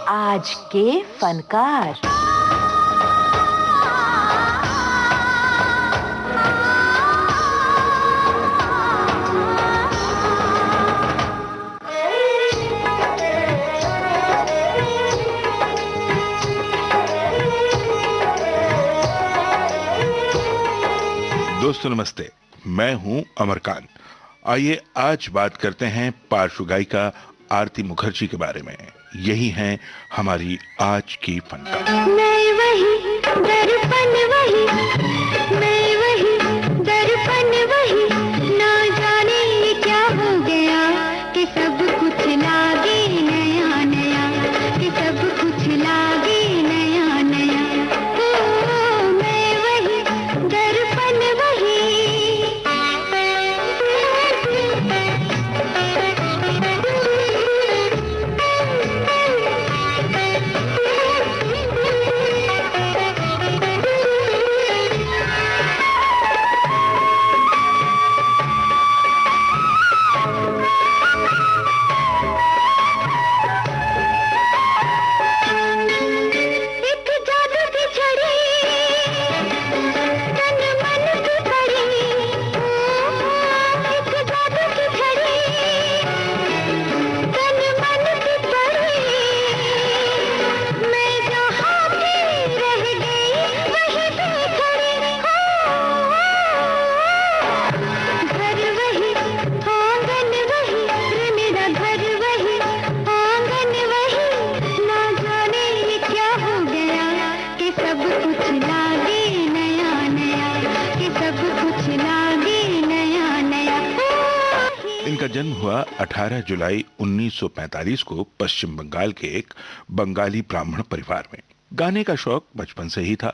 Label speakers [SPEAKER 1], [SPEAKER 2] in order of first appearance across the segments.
[SPEAKER 1] आज के फनकार।
[SPEAKER 2] दोस्तों नमस्ते, मैं हूं अमर खान। आइए आज बात करते हैं पार्श्व गायिका आरती मुखर्जी के बारे में। यही है हमारी आज की फनकार।
[SPEAKER 3] मैं वही दर्पण वही, मैं वही दर्पण वही, ना जाने ये क्या हो गया कि सब कुछ लागे नया नया, कि सब कुछ लागे नया नया। ओ मैं वही दर्पण वही।
[SPEAKER 2] इनका जन्म हुआ 18 जुलाई 1945 को पश्चिम बंगाल के एक बंगाली ब्राह्मण परिवार में। गाने का शौक बचपन से ही था,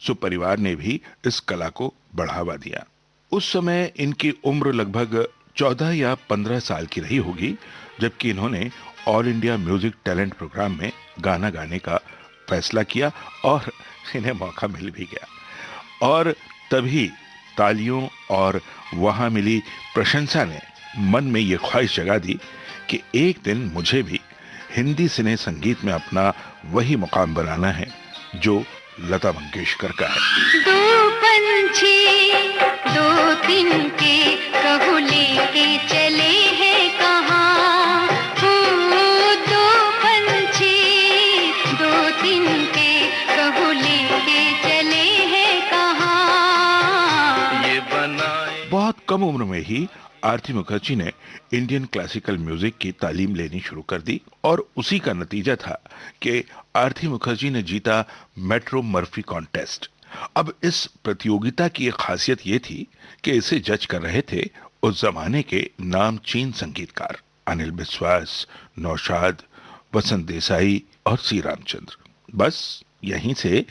[SPEAKER 2] सो परिवार ने भी इस कला को बढ़ावा दिया। उस समय इनकी उम्र लगभग 14 या 15 साल की रही होगी, जबकि इन्होंने all India music talent programme में गाना गाने का फैसला किया और इन्हें मौका मिल भी गया। और तभी तालियों और वहां मिली प्रशंसा ने मन में ये ख्वाहिश जगा दी कि एक दिन मुझे भी हिंदी सिने संगीत में अपना वही मुकाम बनाना है जो लता मंगेशकर का है।
[SPEAKER 3] दो पंछी दो तिनके कहू लेके चले हैं कहाँ, दो पंछी दो तिनके कहू लेके चले हैं कहाँ।
[SPEAKER 2] ये बनाए बहुत कम उम्र में ही आरती मुखर्जी ने इंडियन क्लासिकल म्यूजिक की तालीम लेनी शुरू कर दी और उसी का नतीजा था कि आरती मुखर्जी ने जीता मेट्रो मर्फी कॉन्टेस्ट। अब इस प्रतियोगिता की एक खासियत ये थी कि इसे जज कर रहे थे उस जमाने के नामचीन संगीतकार अनिल बिस्वास, नौशाद, वसंत देसाई और सी रामचंद्र। बस यहीं से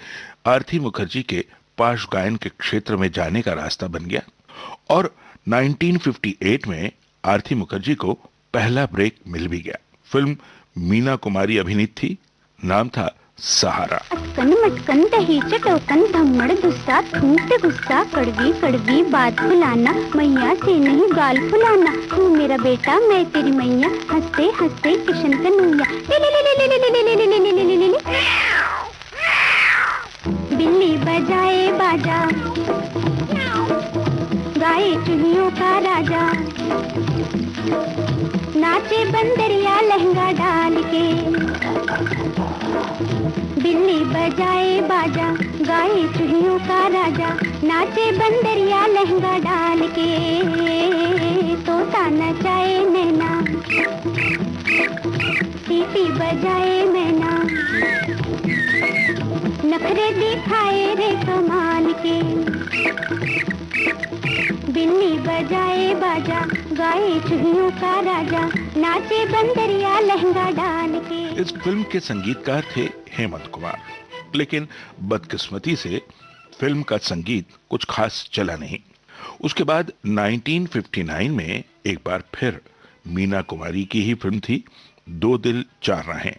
[SPEAKER 2] आरती मुखर्जी के पार्श्व गायन के क्षेत्र में जाने का रास्ता बन गया और 1958 में आरती मुखर्जी को पहला ब्रेक मिल भी गया। फिल्म मीना कुमारी अभिनीत थी, नाम था सहारा।
[SPEAKER 3] अटकन मटकन दही चटोकन धम्मड़ गुस्सा थूकते गुस्सा, कड़वी कड़वी बात फुलाना, मैया से नहीं गाल फुलाना, तू मेरा बेटा मैं तेरी मैया, हंसते हंसते किशन कन्हैया, बिल्ली बजाए बाजा, गाए चुहियों का राजा, नाचे बंदरिया लहंगा डाल के, बिल्ली बजाए बाजा, गाए चुहियों का राजा, नाचे बंदरिया लहंगा डाल के, तोता नचाए नैना, सीटी बजाए मैना, नखरे दिखाए रे कमाल के, बिल्ली बजाए बाजा, गाए चुहियों का राजा, नाचे बंदरिया लहंगा डाल के।
[SPEAKER 2] इस फिल्म के संगीतकार थे हेमंत कुमार, लेकिन बदकिस्मती से फिल्म का संगीत कुछ खास चला नहीं। उसके बाद 1959 में एक बार फिर मीना कुमारी की ही फिल्म थी दो दिल चार राहें।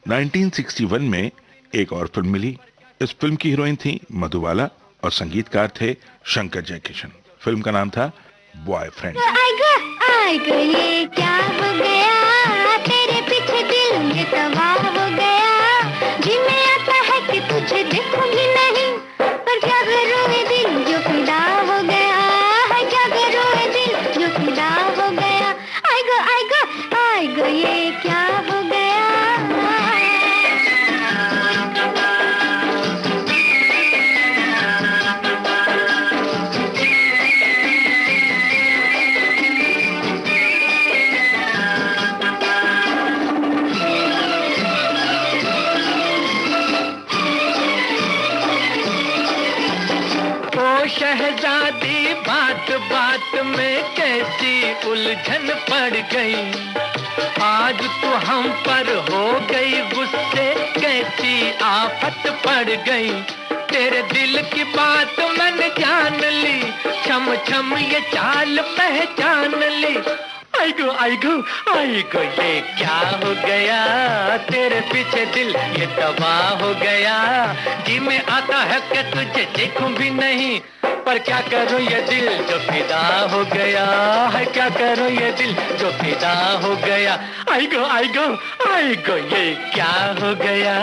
[SPEAKER 2] 1961 में एक और फिल्म मिली। इस फिल्म की हीरोइन थी मधुबाला और संगीतकार थे शंकर जयकिशन। फिल्म का नाम था बॉयफ्रेंड।
[SPEAKER 3] ये क्या हो गया, तेरे पीछे दिल में तबाह हो गया।
[SPEAKER 4] शहजादी बात बात में कैसी उलझन पड़ गई, आज तो हम पर हो गई गुस्से कैसी आफत पड़ गई, तेरे दिल की बात मैंने जान ली, छम छम ये चाल पहचान ली। आई गो आई गो आई गो ये क्या हो गया, तेरे पीछे दिल ये तबाह हो गया, जी में आता है कि तुझे देखूं भी नहीं, पर क्या करूं ये दिल जो फिदा हो गया है, क्या करूं ये दिल जो फिदा हो गया। आई गो आई गो आई गो ये क्या हो गया।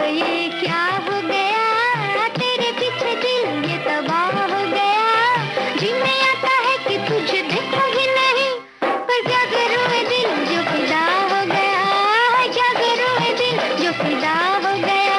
[SPEAKER 3] ये क्या हो गया, तेरे पीछे दिल ये तबाह हो गया, जी में आता है कि तुझे देखूंगी नहीं, पर क्या करूं ये दिल जो फिदा हो गया, क्या करूं ये दिल जो फिदा हो गया।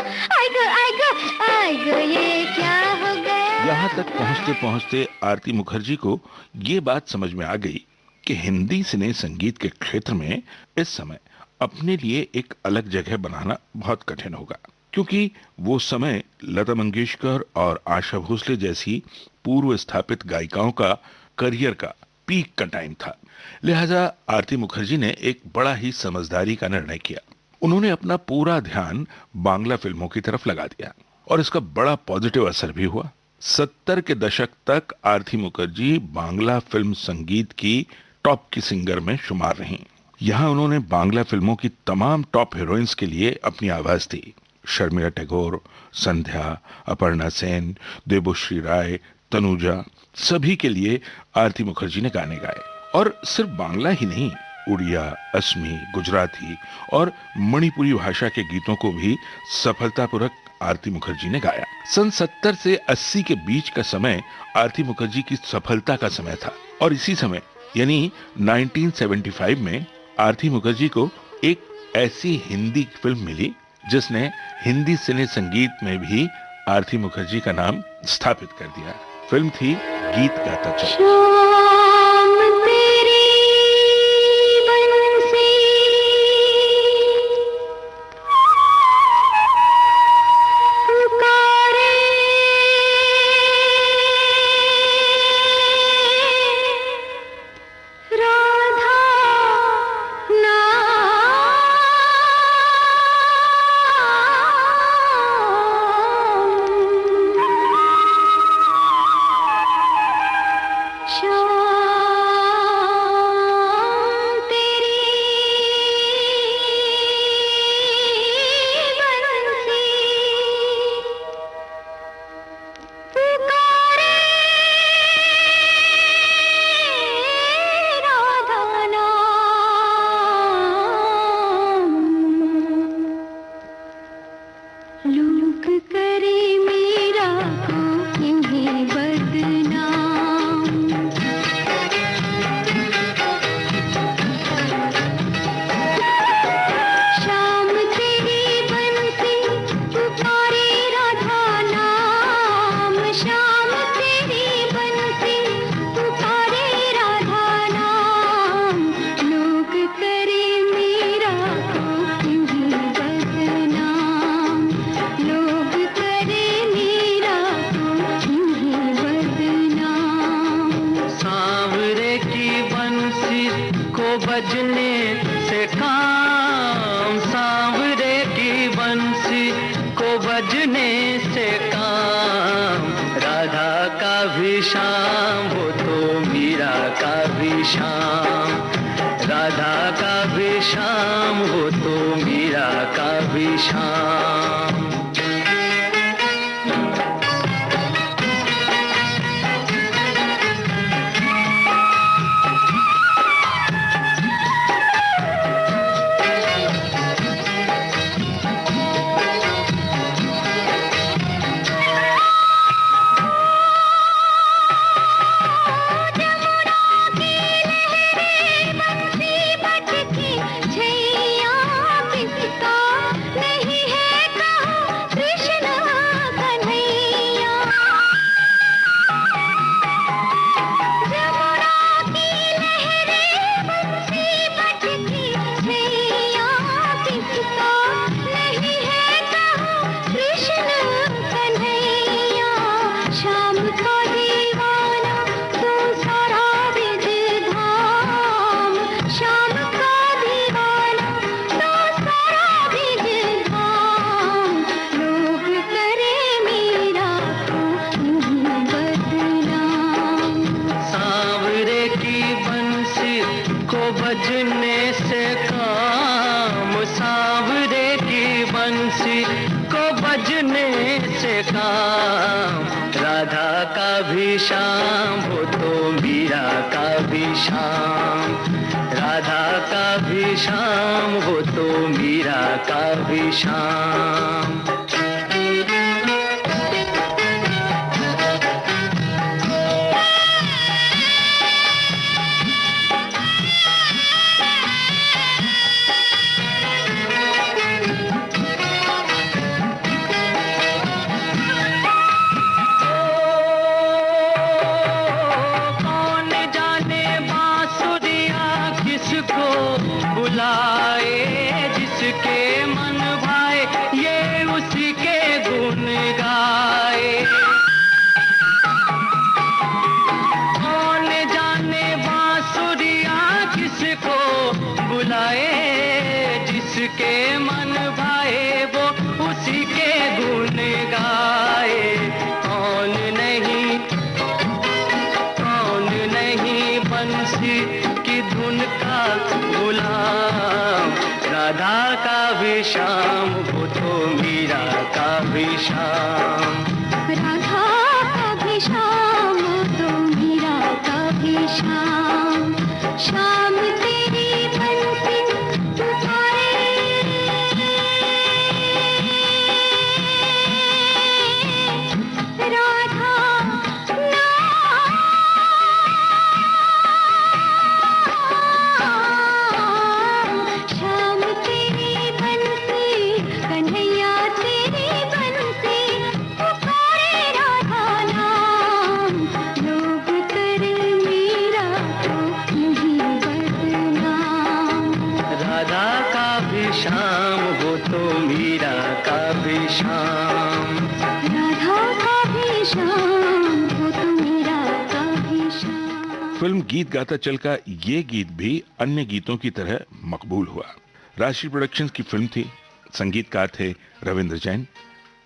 [SPEAKER 3] आई गो ये क्या हो गया।
[SPEAKER 2] यहाँ तक पहुँचते पहुँचते आरती मुखर्जी को ये बात समझ में आ गई कि हिंदी सिने संगीत के क्षेत्र में इस समय अपने लिए एक अलग जगह बनाना बहुत कठिन होगा, क्योंकि वो समय लता मंगेशकर और आशा भोसले जैसी पूर्व स्थापित गायिकाओं का करियर का पीक का टाइम था। लिहाजा आरती मुखर्जी ने एक बड़ा ही समझदारी का निर्णय किया। उन्होंने अपना पूरा ध्यान बांग्ला फिल्मों की तरफ लगा दिया और इसका बड़ा पॉजिटिव असर भी हुआ। 70 के दशक तक आरती मुखर्जी बांग्ला फिल्म संगीत की टॉप की सिंगर में शुमार रहीं। यहाँ उन्होंने बांग्ला फिल्मों की तमाम टॉप हीरोइंस के लिए अपनी आवाज दी। शर्मिला टैगोर, संध्या, अपर्णा सेन, देबोश्री राय, तनुजा, सभी के लिए आरती मुखर्जी ने गाने गाए। और सिर्फ बांग्ला ही नहीं, उड़िया, असमी, गुजराती और मणिपुरी भाषा के गीतों को भी सफलतापूर्वक आरती मुखर्जी ने गाया। सन 70 से 80 के बीच का समय आरती मुखर्जी की सफलता का समय था और इसी समय यानी 1975 में आरती मुखर्जी को एक ऐसी हिंदी फिल्म मिली जिसने हिंदी सिने संगीत में भी आरती मुखर्जी का नाम स्थापित कर दिया। फिल्म थी गीत गाता चल।
[SPEAKER 4] से काम, राधा का भी शाम वो तो मीरा का भी शाम, राधा का भी शाम वो तो मीरा का भी शाम। बुलाए जिसके मन भाए ये उसी के गुण गाए, कौन जाने बांसुरिया किसको बुलाए, जिसके मन भाए वो उसी के गुण गाए। कौन नहीं बंसी की धुन का गुलाम, राधा का भी शाम वो तो मीरा का भी शाम,
[SPEAKER 3] राधा का भी शाम वो तो मीरा का भी शाम। शाम तेरी बंसी पुकारे, राधा
[SPEAKER 4] शाम वो तो मीरा का भी शाम,
[SPEAKER 3] राधा का भी शाम वो तो मीरा का भी शाम।
[SPEAKER 2] फिल्म गीत गाता चल का ये गीत भी अन्य गीतों की तरह मकबूल हुआ। राशि प्रोडक्शंस की फिल्म थी, संगीतकार थे रविंद्र जैन।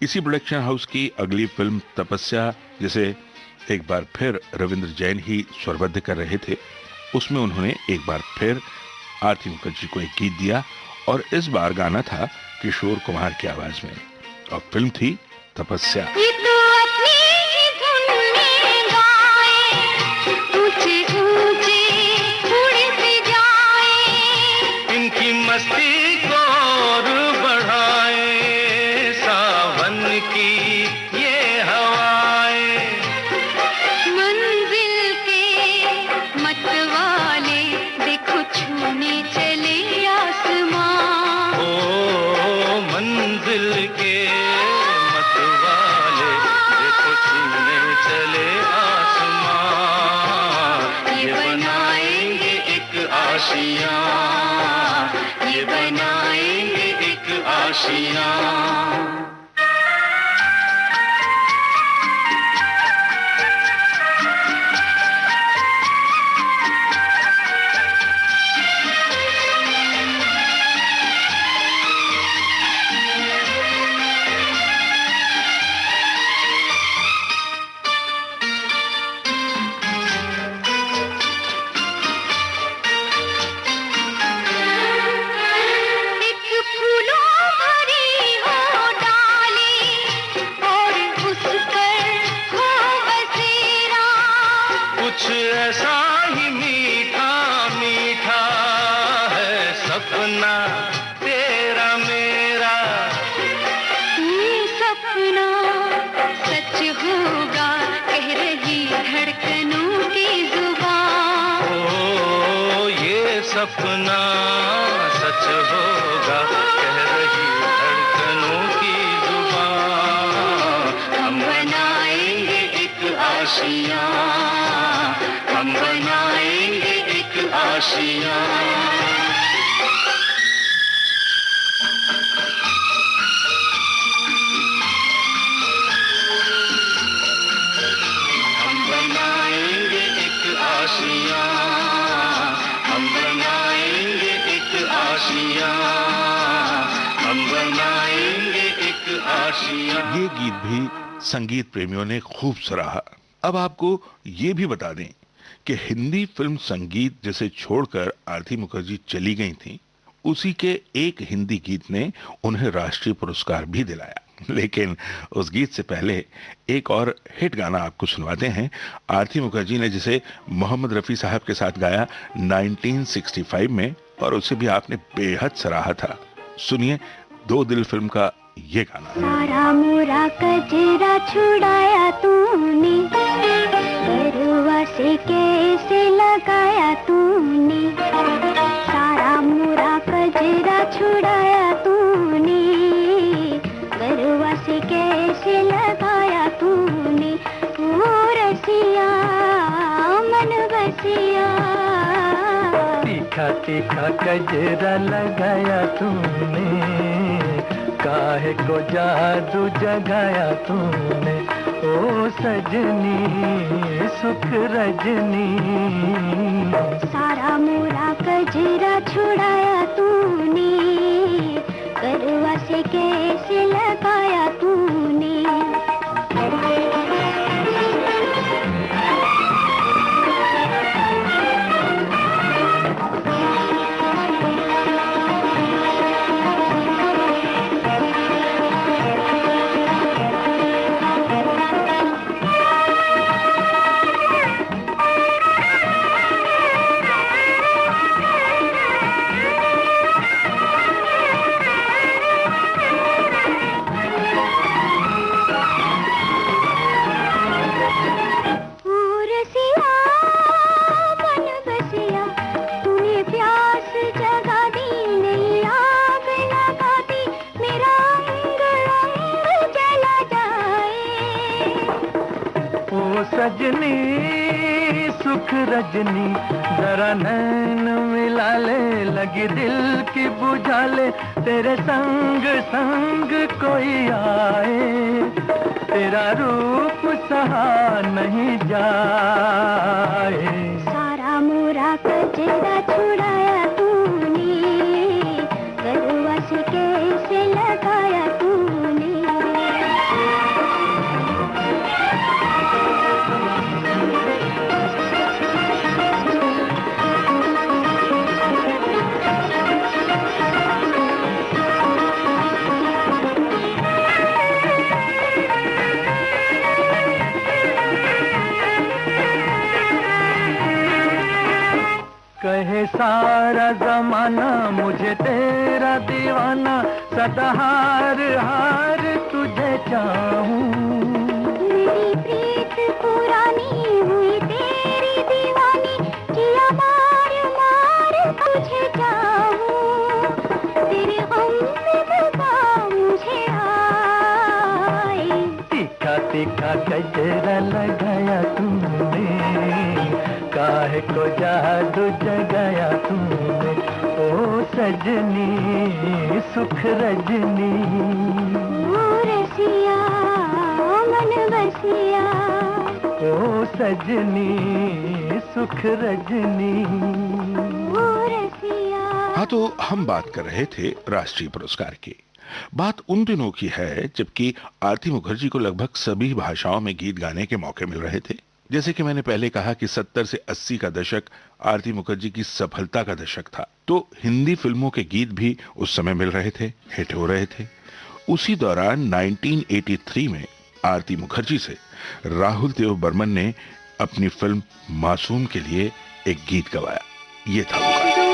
[SPEAKER 2] इसी प्रोडक्शन हाउस की अगली फिल्म तपस्या, जिसे एक बार फिर रविंद्र जैन ही स्वरबद्ध कर रहे थे, उसमें उन्होंने एक बार फिर आरती मुखर्जी को एक गीत दिया और इस बार गाना था किशोर कुमार की आवाज में और फिल्म थी तपस्या।
[SPEAKER 3] ये तो अपनी ही धुन में गाए, ऊंचे ऊंचे उड़ते जाए,
[SPEAKER 4] इनकी मस्ती को और बढ़ाए सावन की ये हवाएं,
[SPEAKER 3] मंजिल के मतवाले देखो छूने चले आसमां,
[SPEAKER 4] मंजिल के मतवाले देखो छूने चले आसमां। ये बनाएंगे एक आशियां, ये बनाएंगे एक आशियां। कुछ ऐसा ही मीठा मीठा है सपना तेरा मेरा,
[SPEAKER 3] सपना सच होगा कह रही धड़कनों की जुबान,
[SPEAKER 4] ओ ये सपना सच होगा कह रही धड़कनों की जुबान।
[SPEAKER 3] हम बनाएंगे एक
[SPEAKER 4] आशियां, हम बनाएंगे एक आशियां। हम बनाएंगे एक आशियां, हम बनाएंगे एक आशियां, हम बनाएंगे एक आशियां।
[SPEAKER 2] ये गीत भी संगीत प्रेमियों ने खूब सराहा। अब आपको ये भी बता दें कि हिंदी फिल्म संगीत जिसे छोड़कर आरती मुखर्जी चली गई थी, उसी के एक हिंदी गीत ने उन्हें राष्ट्रीय पुरस्कार भी दिलाया। लेकिन उस गीत से पहले एक और हिट गाना आपको सुनवाते हैं। आरती मुखर्जी ने जिसे मोहम्मद रफी साहब के साथ गाया 1965 में, और उसे भी आपने बेहद सराहा था। सुनिए दो दिल फिल्म का ये गाना।
[SPEAKER 3] सारा मोरा कजरा छुड़ाया तूने, बरुआ से कैसे लगाया तूने, सारा मोरा कजरा छुड़ाया तूने, बरुआ से कैसे लगाया तूने, ओ रसिया मन बसिया,
[SPEAKER 4] तीखा तीखा कजरा लगाया तूने, काहे को जादू जगाया तूने, ओ सजनी सुख रजनी,
[SPEAKER 3] सारा मोरा कजरा छुड़ाया तूने, करवा से कैसे लगाया तूने।
[SPEAKER 4] सजनी सुख रजनी, जरा नैन मिला ले, लगी दिल की बुझा ले, तेरे संग संग कोई आए, तेरा रूप सहा नहीं जाए,
[SPEAKER 3] सारा मोरा कजरा छुड़ाया तूने, गरुआ से कैसे लगाया तूने।
[SPEAKER 4] कहे सारा जमाना मुझे तेरा दीवाना, सदा हार हार तुझे चाहूं,
[SPEAKER 3] मेरी प्रीत पुरानी हुई तेरी दीवानी, किया मार मार तुझे चाहूं, तेरे गम में दबा मुझे आए,
[SPEAKER 4] तीखा तीखा कजरा लगाया तूने, काहे को जादू जगाया तूने, ओ सजनी सुख रजनी,
[SPEAKER 3] ओ रसिया मन बसिया,
[SPEAKER 4] ओ सजनी सुख रजनी,
[SPEAKER 3] ओ रसिया।
[SPEAKER 2] हाँ, तो हम बात कर रहे थे राष्ट्रीय पुरस्कार की। बात उन दिनों की है जबकि आरती मुखर्जी को लगभग सभी भाषाओं में गीत गाने के मौके मिल रहे थे। जैसे कि मैंने पहले कहा कि 70 से 80 का दशक आरती मुखर्जी की सफलता का दशक था, तो हिंदी फिल्मों के गीत भी उस समय मिल रहे थे, हिट हो रहे थे। उसी दौरान 1983 में आरती मुखर्जी से राहुल देव बर्मन ने अपनी फिल्म मासूम के लिए एक गीत गवाया। ये था वो गाना।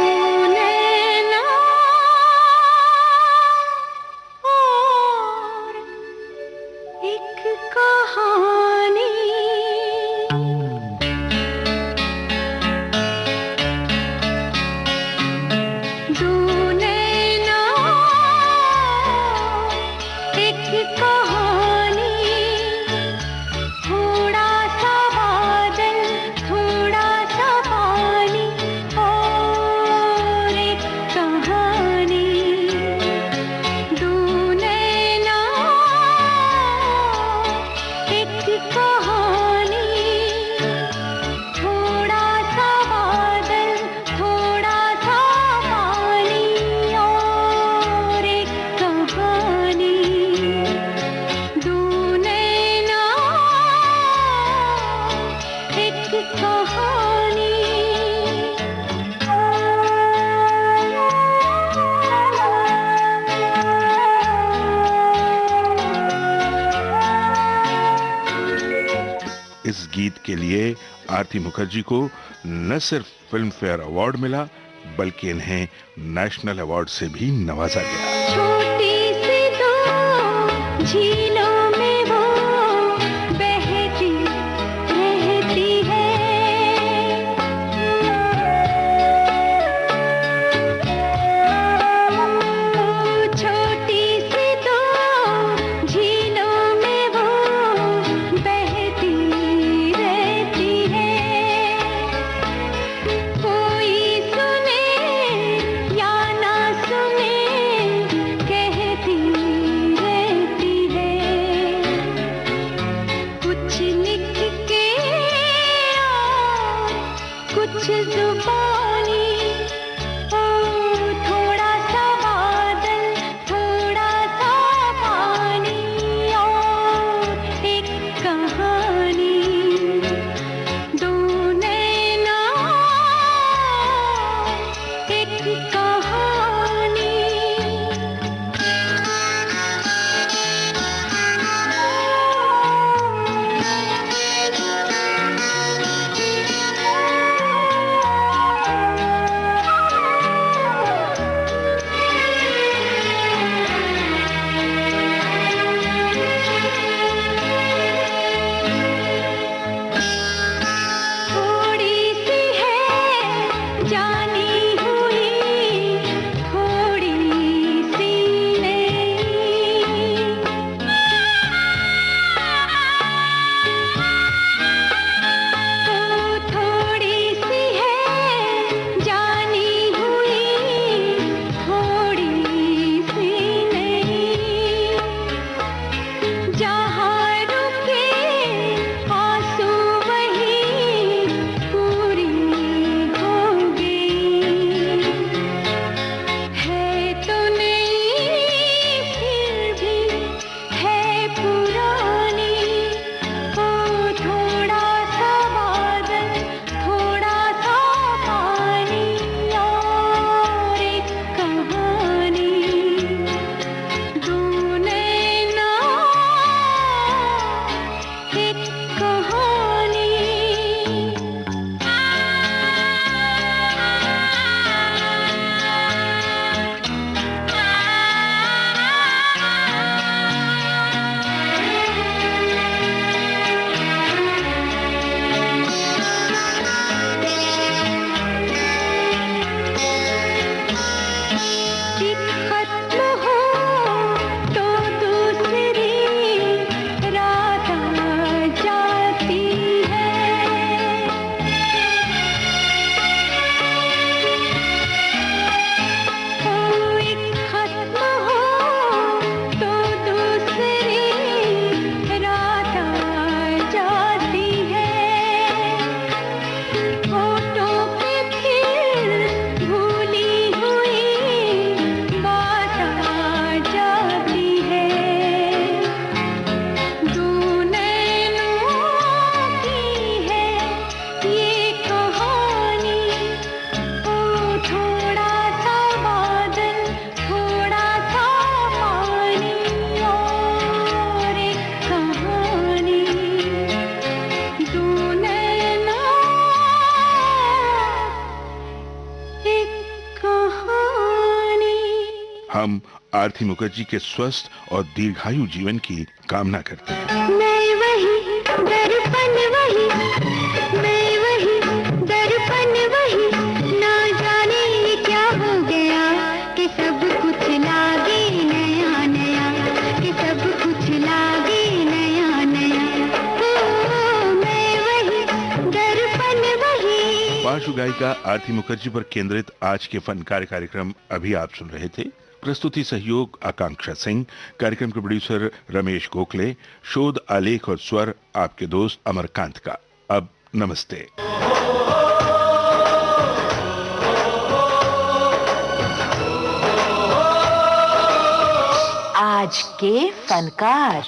[SPEAKER 3] एक
[SPEAKER 2] इस गीत के लिए आरती मुखर्जी को न सिर्फ फिल्म फेयर अवार्ड मिला, बल्कि इन्हें नेशनल अवार्ड से भी नवाजा गया।
[SPEAKER 3] छोटी सी दो झीलों में वो बहती रहती है, छोटी सी दो झीलों में वो बहती रहती है। कोई सुने या ना सुने कहती रहती है, कुछ लिख के और कुछ जुबानी, ओ थोड़ा सा बादल थोड़ा सा पानी और एक कहानी, दो नैना एक कहानी। थोड़ी सी है जानी हुई, थोड़ी सी नहीं, तो थोड़ी सी है जानी हुई, थोड़ी सी नहीं, जहाँ रुके आंसू वहीं पूरी हो गई, है तो नहीं फिर भी है पुरानी, ओ थोड़ा सा बादल थोड़ा सा पानी और एक कहानी, दो नैना एक कहानी। एक खत्म हो तो दूसरी रात आ जाती है, ओ एक खत्म हो तो दूसरी रात आ जाती है, होठों पे फिर भूली हुई बात आ जाती है, दो नैनों की है ये कहानी, ओ थोड़ा सा बादल थोड़ा सा पानी और एक कहानी, दो नैना एक कहानी।
[SPEAKER 2] हम आरती मुखर्जी के स्वस्थ और दीर्घायु जीवन की कामना करते हैं।
[SPEAKER 3] मैं वही दर्पण वही, मैं वही दर्पण वही, ना जाने क्या हो गया कि सब कुछ लागे नया नया, कि सब कुछ लागे नया नया, ओ मैं वही दर्पण वही।
[SPEAKER 2] पार्श्व गायिका आरती मुखर्जी पर केंद्रित आज के फनकार कार्यक्रम अभी आप सुन रहे थे। प्रस्तुति सहयोग आकांक्षा सिंह, कार्यक्रम के प्रोड्यूसर रमेश गोखले, शोध आलेख और स्वर आपके दोस्त अमरकांत का। अब नमस्ते।
[SPEAKER 1] आज के फनकार।